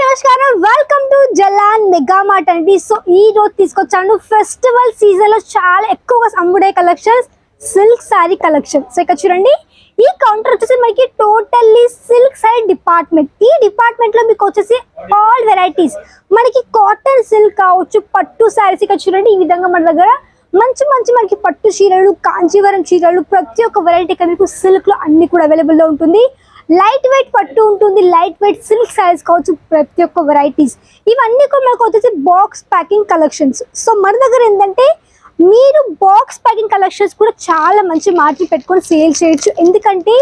నమస్కారం, welcome to Jalan mega mart అండి. So ఈ రోజు తీసుకొచ్చాను ఫెస్టివల్ సీజన్ లో చాలా ఎక్కువగా అమ్ముడే collections, silk sari collection. So ఇక్కడ చూడండి, ఈ కౌంటర్ వచ్చేసి మనకి టోటల్లీ సిల్క్ సారీ డిపార్ట్మెంట్. ఈ డిపార్ట్మెంట్ లో మీకు వచ్చేసి ఆల్ వెరైటీస్, మనకి కాటన్ సిల్క్ కావచ్చు, పట్టు సారీస్. ఇక్కడ చూడండి, ఈ విధంగా మన దగ్గర మంచి మంచి మనకి పట్టు చీరలు, కాంచీవరం చీరలు, ప్రతి ఒక్క వెరైటీ మీకు సిల్క్ లో అన్ని కూడా అవైలబుల్ లో ఉంటుంది. లైట్ వెయిట్ పట్టు ఉంటుంది, లైట్ వెయిట్ సిల్క్ సారీస్ కావచ్చు, ప్రతి ఒక్క వెరైటీస్. ఇవన్నీ కూడా మనకు వచ్చేసి బాక్స్ ప్యాకింగ్ కలెక్షన్స్. సో మన దగ్గర ఏంటంటే మీరు బాక్స్ ప్యాకింగ్ కలెక్షన్స్ కూడా చాలా మంచి మార్జిన్ పెట్టుకొని సేల్ చేయొచ్చు. ఎందుకంటే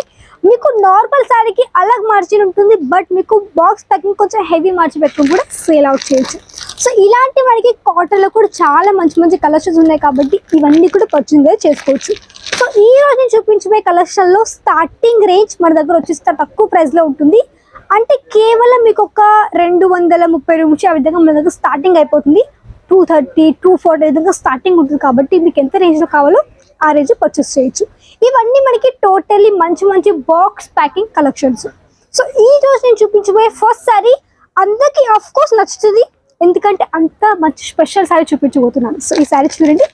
మీకు నార్మల్ సారీకి అలాగ మార్జిన్ ఉంటుంది, బట్ మీకు బాక్స్ ప్యాకింగ్ కొంచెం హెవీ మార్జిన్ పెట్టుకొని కూడా సేల్ అవుట్ చేయొచ్చు. సో ఇలాంటి మనకి కాటన్లో కూడా చాలా మంచి మంచి కలెక్షన్స్ ఉన్నాయి కాబట్టి ఇవన్నీ కూడా పర్చేజ్ చేసుకోవచ్చు. సో ఈ రోజు నేను చూపించబోయే కలెక్షన్లో స్టార్టింగ్ రేంజ్ మన దగ్గర వచ్చేసి తక్కువ ప్రైస్లో ఉంటుంది. అంటే కేవలం మీకు ఒక 230 నుంచి ఆ విధంగా మన దగ్గర స్టార్టింగ్ అయిపోతుంది. 230, 240 విధంగా స్టార్టింగ్ ఉంటుంది. కాబట్టి మీకు ఎంత రేంజ్లో కావాలో ఆ రేంజ్ పర్చేస్ చేయొచ్చు. ఇవన్నీ మనకి టోటల్లీ మంచి మంచి బాక్స్ ప్యాకింగ్ కలెక్షన్స్. సో ఈ రోజు నేను చూపించబోయే ఫస్ట్ సారీ అందరికీ ఆఫ్ కోర్స్ నచ్చుతుంది, ఎందుకంటే అంత మంచి స్పెషల్ సారీ చూపించబోతున్నాను. సో ఈ సారీ చూడండి,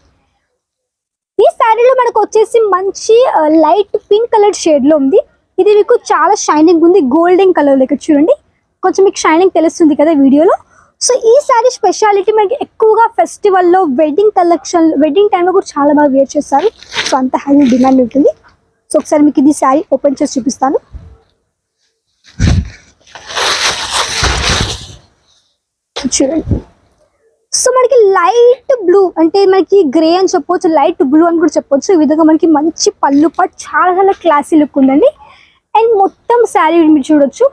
ఈ శారీలో మనకు వచ్చేసి మంచి లైట్ పింక్ కలర్ షేడ్ లో ఉంది. ఇది మీకు చాలా షైనింగ్ ఉంది, గోల్డెన్ కలర్ లో. ఇక్కడ చూడండి, కొంచెం మీకు షైనింగ్ తెలుస్తుంది కదా వీడియోలో. సో ఈ శారీ స్పెషాలిటీ మనకి ఎక్కువగా ఫెస్టివల్లో, వెడ్డింగ్ కలెక్షన్, వెడ్డింగ్ టైంలో కూడా చాలా బాగా వేర్ చేస్తారు. సో అంత హై డిమాండ్ ఉంటుంది. సో ఒకసారి మీకు ఇది శారీ ఓపెన్ చేసి చూపిస్తాను. చూడండి, సో మనకి లైట్ బ్లూ, అంటే మనకి గ్రే అని చెప్పొచ్చు, లైట్ బ్లూ అని కూడా చెప్పొచ్చు. ఈ విధంగా మనకి మంచి పళ్ళు పాటు చాలా చాలా క్లాసీ లుక్ ఉందండి. అండ్ మొత్తం శారీ మీరు చూడొచ్చు,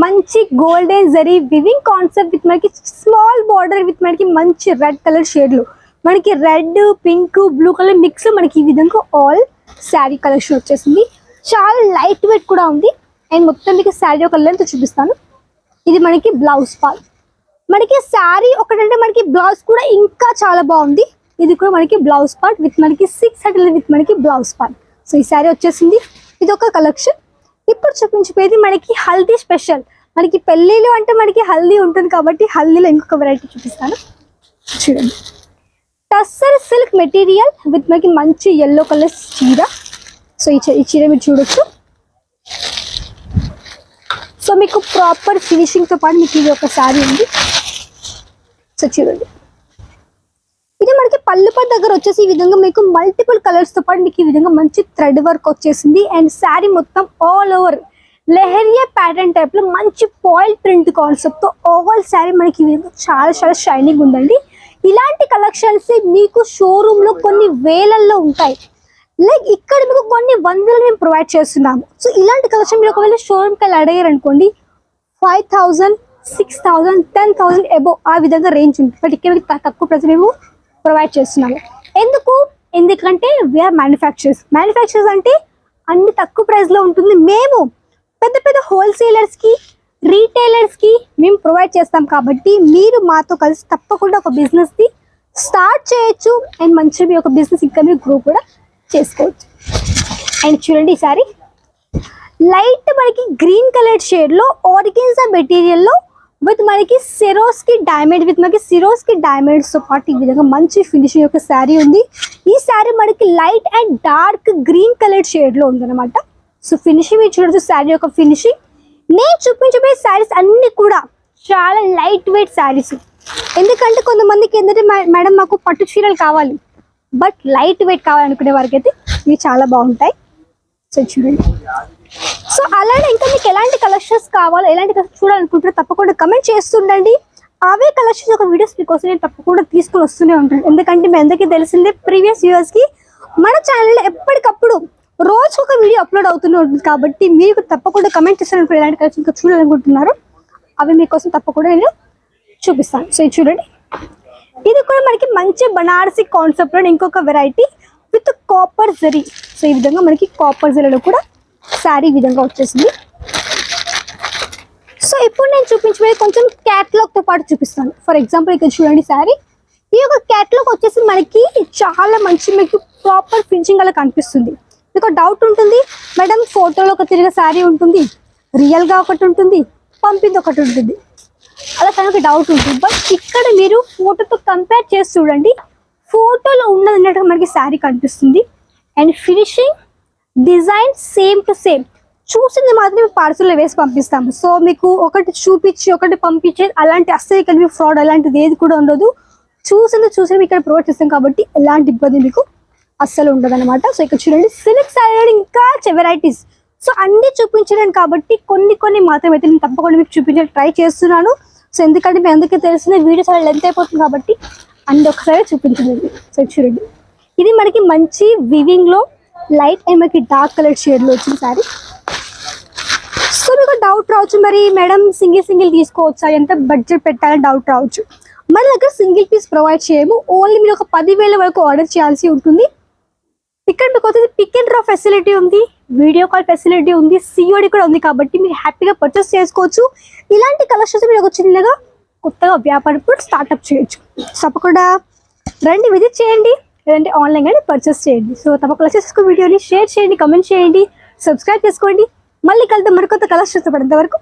మంచి golden zari weaving concept with మనకి స్మాల్ బార్డర్ విత్ మనకి మంచి రెడ్ కలర్ షేడ్లు, మనకి red, pink, blue colour mix మనకి ఈ విధంగా ఆల్ శారీ కలెక్షన్ వచ్చేసింది. చాలా లైట్ వెయిట్ కూడా ఉంది. అండ్ మొత్తం మీకు శారీ ఒక లెంత్ చూపిస్తాను. ఇది మనకి బ్లౌజ్ పార్ట్. మనకి శారీ ఒకటంటే మనకి బ్లౌజ్ కూడా ఇంకా చాలా బాగుంది. ఇది కూడా మనకి బ్లౌజ్ పార్ట్ విత్ మనకి 600 విత్ మనకి బ్లౌజ్ పార్ట్. సో ఈ శారీ వచ్చేసింది. ఇది ఒక కలెక్షన్. ఇప్పుడు చూపించిపోయేది మనకి హల్దీ స్పెషల్. మనకి పెళ్ళిళ్ళు అంటే మనకి హల్దీ ఉంటుంది కాబట్టి హల్దీలో ఇంకొక వెరైటీ చూపిస్తాను. చూడండి, టస్సర్ సిల్క్ మెటీరియల్ విత్ మనకి మంచి ఎల్లో కలర్ చీర. సో ఈ చీర మీరు చూడొచ్చు. సో మీకు ప్రాపర్ ఫినిషింగ్తో పాటు మీకు ఇది ఒక శారీ ఉంది. సో చూడండి, ఇది మనకి పళ్ళుపట్ దగ్గర వచ్చేసి ఈ విధంగా మీకు మల్టిపుల్ కలర్స్ తో పాటు మీకు ఈ విధంగా మంచి థ్రెడ్ వర్క్ వచ్చేసింది. అండ్ శారీ మొత్తం all over leheriya pattern type లో మంచి పాయిల్ ప్రింట్ కాన్సెప్ట్ తో ఓవల్ శారీ మనకి ఈ విధంగా చాలా చాలా షైనింగ్ ఉందండి. ఇలాంటి కలెక్షన్స్ మీకు షోరూమ్ లో కొన్ని వేలల్లో ఉంటాయి, లైక్ ఇక్కడ మీకు కొన్ని వందలు మేము ప్రొవైడ్ చేస్తున్నాము. సో ఇలాంటి కలెక్షన్ మీరు ఒకవేళ షోరూమ్కి వెళ్ళి అడిగారు అనుకోండి, 5000, 6000, 10,000 అబోవ్ ఆ విధంగా రేంజ్ ఉంటుంది. బట్ ఇక్కడ తక్కువ ప్రైస్ మేము ప్రొవైడ్ చేస్తున్నాము. ఎందుకంటే వీఆర్ మ్యానుఫ్యాక్చరర్స్ అంటే అన్ని తక్కువ ప్రైస్లో ఉంటుంది. మేము పెద్ద పెద్ద హోల్సేలర్స్కి, రీటైలర్స్కి మేము ప్రొవైడ్ చేస్తాం. కాబట్టి మీరు మాతో కలిసి తప్పకుండా ఒక బిజినెస్ని స్టార్ట్ చేయొచ్చు. అండ్ మంచిగా మీ ఒక బిజినెస్ ఇంకా మీరు గ్రో కూడా చేసుకోవచ్చు. అండ్ చూడండి, ఈసారి లైట్ మనకి గ్రీన్ కలర్ షేడ్లో ఆర్గెన్జా మెటీరియల్లో విత్ మనకి సిరోస్కి డైమండ్, విత్ మనకి సిరోస్కి డైమండ్స్తో పాటు ఈ విధంగా మంచి ఫినిషింగ్ యొక్క శారీ ఉంది. ఈ శారీ మనకి light and dark green colour షేడ్లో ఉందన్నమాట. సో ఫినిషింగ్ మీరు చూడొచ్చు, శారీ యొక్క ఫినిషింగ్. నేను చూపించబోయే శారీస్ అన్నీ కూడా చాలా లైట్ వెయిట్ శారీస్. ఎందుకంటే కొంతమందికి ఏంటంటే మేడం మాకు పట్టు చీరలు కావాలి, బట్ లైట్ వెయిట్ కావాలనుకునే వారికి అయితే ఇవి చాలా బాగుంటాయి. సో చూడండి, సో అలానే ఇంకా మీకు ఎలాంటి కలెక్షన్స్ కావాలో, ఎలాంటి కలెక్షన్ చూడాలనుకుంటారో తప్పకుండా కమెంట్ చేస్తుండండి. అవే కలెక్షన్స్ ఒక వీడియోస్ మీకోసం నేను తప్పకుండా తీసుకుని వస్తూనే ఉంటాను. ఎందుకంటే మీ అందరికీ తెలిసిందే, ప్రీవియస్ వ్యూవర్స్కి మన ఛానల్లో ఎప్పటికప్పుడు రోజు ఒక వీడియో అప్లోడ్ అవుతూనే ఉంటుంది. కాబట్టి మీకు తప్పకుండా కమెంట్ చేస్తాను ఎలాంటి కలెక్షన్ ఇంకా చూడాలనుకుంటున్నారు, అవి మీకోసం తప్పకుండా నేను చూపిస్తాను. సో ఇది చూడండి, ఇది కూడా మనకి మంచి బనారసి కాన్సెప్ట్ లో ఇంకొక variety with copper zari. So ఈ విధంగా మనకి కాపర్ జరీలో కూడా శారీ ఈ విధంగా వచ్చేసింది. సో ఇప్పుడు నేను చూపించబోయే కొంచెం క్యాట్లాగ్ తో పాటు చూపిస్తాను. ఫర్ ఎగ్జాంపుల్ ఇక్కడ చూడండి, శారీ ఈ యొక్క క్యాట్లాగ్ వచ్చేసి మనకి చాలా మంచి మీకు ప్రాపర్ ఫినిషింగ్ అలా కనిపిస్తుంది. మీకు డౌట్ ఉంటుంది, మేడం ఫోటోలో ఒక తిరిగే శారీ ఉంటుంది, రియల్గా ఒకటి ఉంటుంది, పంపింది ఒకటి ఉంటుంది. అలా తనకు డౌట్ ఉంటుంది. బట్ ఇక్కడ మీరు ఫోటోతో కంపేర్ చేసి చూడండి, ఫోటోలో ఉన్నది అన్నట్టుగా మనకి శారీ కనిపిస్తుంది. And finishing design same to same. చూసింది మాత్రమే పార్సల్లో వేసి పంపిస్తాము. సో మీకు ఒకటి చూపించి ఒకటి పంపించే అలాంటి అస్సలు కలిపి ఫ్రాడ్ అలాంటిది ఏది కూడా ఉండదు. చూసింది ఇక్కడ ప్రొవైడ్ చేస్తాం కాబట్టి ఎలాంటి ఇబ్బంది మీకు అస్సలు ఉండదు అనమాట. సో ఇక్కడ చూడండి సిల్క్ శారీ ఇంకా వెరైటీస్. సో అన్ని చూపించలేను కాబట్టి కొన్ని మాత్రమే అయితే నేను తప్పకుండా మీకు చూపించడానికి ట్రై చేస్తున్నాను. సో ఎందుకంటే మీ అందరికీ తెలిసిన వీడియో చాలా లెంత్ అయిపోతుంది కాబట్టి అన్ని ఒకసారి చూపించలేదు. సో చూడండి ఇది మనకి మంచి వివింగ్ లో లైట్ అండ్ మనకి డార్క్ కలర్ షేడ్ లో వచ్చిన శారీ. సో మీకు డౌట్ రావచ్చు, మరి మేడం సింగిల్ తీసుకోవచ్చా, ఎంత బడ్జెట్ పెట్టాలని డౌట్ రావచ్చు. మన దగ్గర సింగిల్ పీస్ ప్రొవైడ్ చేయము. ఓన్లీ మీరు ఒక 10,000 వరకు ఆర్డర్ చేయాల్సి ఉంటుంది. ఇక్కడ మీకు వచ్చేసి పిక్ అండ్ డ్రా ఫెసిలిటీ ఉంది, వీడియో కాల్ ఫెసిలిటీ ఉంది, సిఓడి కూడా ఉంది. కాబట్టి మీరు హ్యాపీగా పర్చేస్ చేసుకోవచ్చు. ఇలాంటి కలెక్షన్స్ మీరు ఒక చిన్నగా కొత్తగా వ్యాపారం కూడా స్టార్ట్అప్ చేయొచ్చు. తప్పకుండా రండి, విజిట్ చేయండి, లేదంటే ఆన్లైన్ కానీ పర్చేస్ చేయండి. సో తప్పకుండా చేసుకో, వీడియోని షేర్ చేయండి, కమెంట్ చేయండి, సబ్స్క్రైబ్ చేసుకోండి. మళ్ళీ కలుద్దాం మరికొత్త కలెక్షన్స్ పడేంత వరకు.